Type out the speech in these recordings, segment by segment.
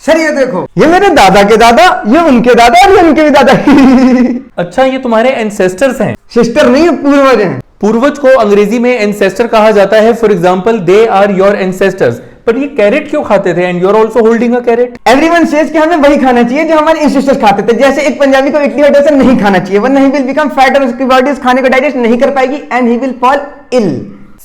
Sir ये देखो, ये मेरे दादा के दादा, ये उनके दादा और ये उनके भी दादा। अच्छा, ये तुम्हारे एंसेस्टर्स हैं? सिस्टर नहीं, पूर्वज हैं। पूर्वज को अंग्रेजी में एंसेस्टर कहा जाता है। For example, they are your ancestors. पर ये कैरेट क्यों खाते थे? And you are also holding a carrot. Everyone says कि हमें वही खाना चाहिए जो हमारे एंसेस्टर्स खाते थे। जैसे एक पंजाबी को इडली और डोसा नहीं खाना चाहिए, वरना ही विल बिकम फैट और उसकी बॉडी उस खाने को डाइजेस्ट नहीं कर पाएगी and he will fall ill.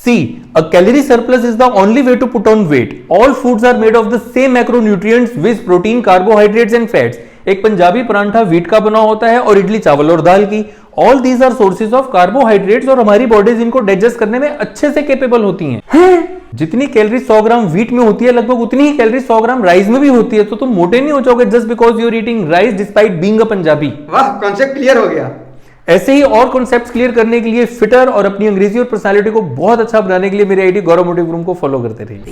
C. A calorie surplus is the only way to put on weight. All foods are made of the same macronutrients with protein, carbohydrates and fats. एक पंजाबी परांठा wheat का बना होता है और इडली चावल और दाल की। All these are sources of carbohydrates और हमारी बॉडीज इनको डाइजेस्ट करने में अच्छे से कैपेबल होती हैं। जितनी कैलोरी 100 ग्राम व्हीट में होती है, लगभग उतनी ही कैलोरी 100 ग्राम राइस में भी होती है। तो तुम मोटे नहीं हो जाओगे just because you are eating rice despite being a Punjabi. वाह, कॉन्सेप्ट क्लियर हो गया। ऐसे ही और कॉन्सेप्ट्स क्लियर करने के लिए, फिटर और अपनी अंग्रेजी और पर्सनालिटी को बहुत अच्छा बनाने के लिए मेरे आईडी गौरव मोटिव रूम को फॉलो करते रहिए।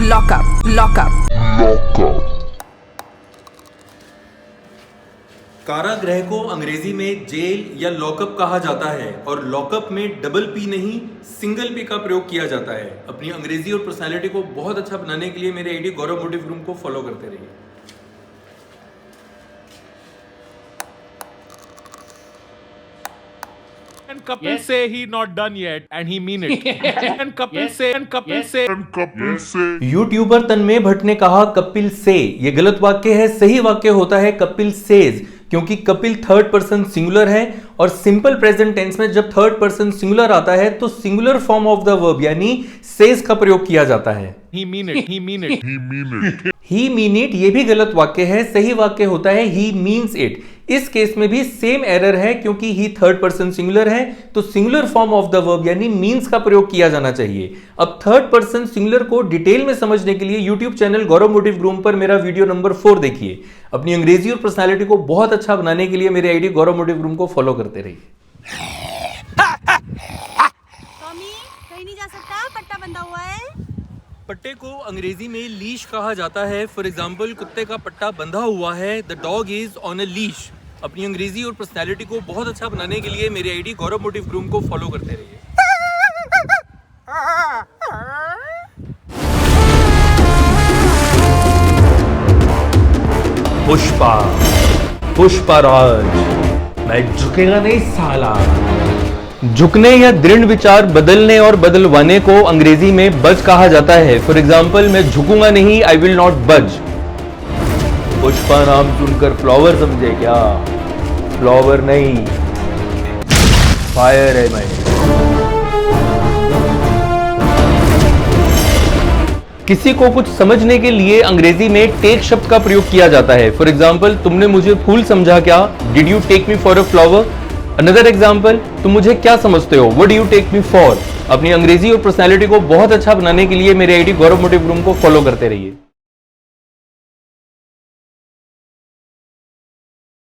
लॉकअप। कारागृह को अंग्रेजी में जेल या लॉकअप कहा जाता है और लॉकअप में डबल पी नहीं सिंगल पी का प्रयोग किया जाता है। अपनी अंग्रेजी और पर्सनालिटी को बहुत अच्छा बनाने के लिए मेरे आईडी गौरव मोटिव रूम को फॉलो करते रहिए। And Kapil say he not done yet, and he mean it. And Kapil say. YouTuber Tanmay Bhat ने कहा कपिल से। ये गलत वाक्य है, सही वाक्य होता है कपिल सेज, क्योंकि कपिल थर्ड पर्सन सिंगुलर है और सिंपल प्रेजेंट टेंस में जब थर्ड पर्सन सिंगुलर आता है तो singular form of the verb यानी सेज का प्रयोग किया जाता है। He mean it. He mean it ये भी गलत वाक्य है, सही वाक्य होता है ही मीन्स इट। इस केस में भी सेम एरर है क्योंकि ही थर्ड पर्सन सिंगुलर है तो singular form of the verb यानी मीन्स का प्रयोग किया जाना चाहिए। अब थर्ड पर्सन सिंगुलर को डिटेल में समझने के लिए यूट्यूब चैनल गौरव मोटिव रूम पर मेरा वीडियो नंबर 4 देखिए। अपनी अंग्रेजी और पर्सनालिटी को बहुत अच्छा बनाने के लिए मेरे आईडी गौरव मोटिव रूम को फॉलो करते रहिए। टॉमी, कहीं नहीं जा सकता, पट्टा बंधा हुआ है। पट्टे को अंग्रेजी में लीश कहा जाता है। फॉर एग्जाम्पल, कुत्ते का पट्टा बंधा हुआ है, the dog is on a leash. अपनी अंग्रेजी और पर्सनालिटी को बहुत अच्छा बनाने के लिए मेरे आईडी गौरव मोटिव ग्रूम को फॉलो करते रहिए। पुष्पराज, मैं झुकेगा नहीं साला। झुकने या दृढ़ विचार बदलने और बदलवाने को अंग्रेजी में बज कहा जाता है। फॉर एग्जाम्पल, मैं झुकूंगा नहीं, आई विल नॉट बज। पुष्पा नाम सुनकर फ्लावर समझे क्या? फ्लावर नहीं, फायर है मैं। किसी को कुछ समझने के लिए अंग्रेजी में टेक शब्द का प्रयोग किया जाता है। फॉर एग्जाम्पल, तुमने मुझे फूल समझा क्या? Did you take me for a flower? Another example, तुम मुझे क्या समझते हो? What do you take me for? अपनी अंग्रेजी और पर्सनालिटी को बहुत अच्छा बनाने के लिए मेरे आईडी गौरव मोटिव रूम को फॉलो करते रहिए।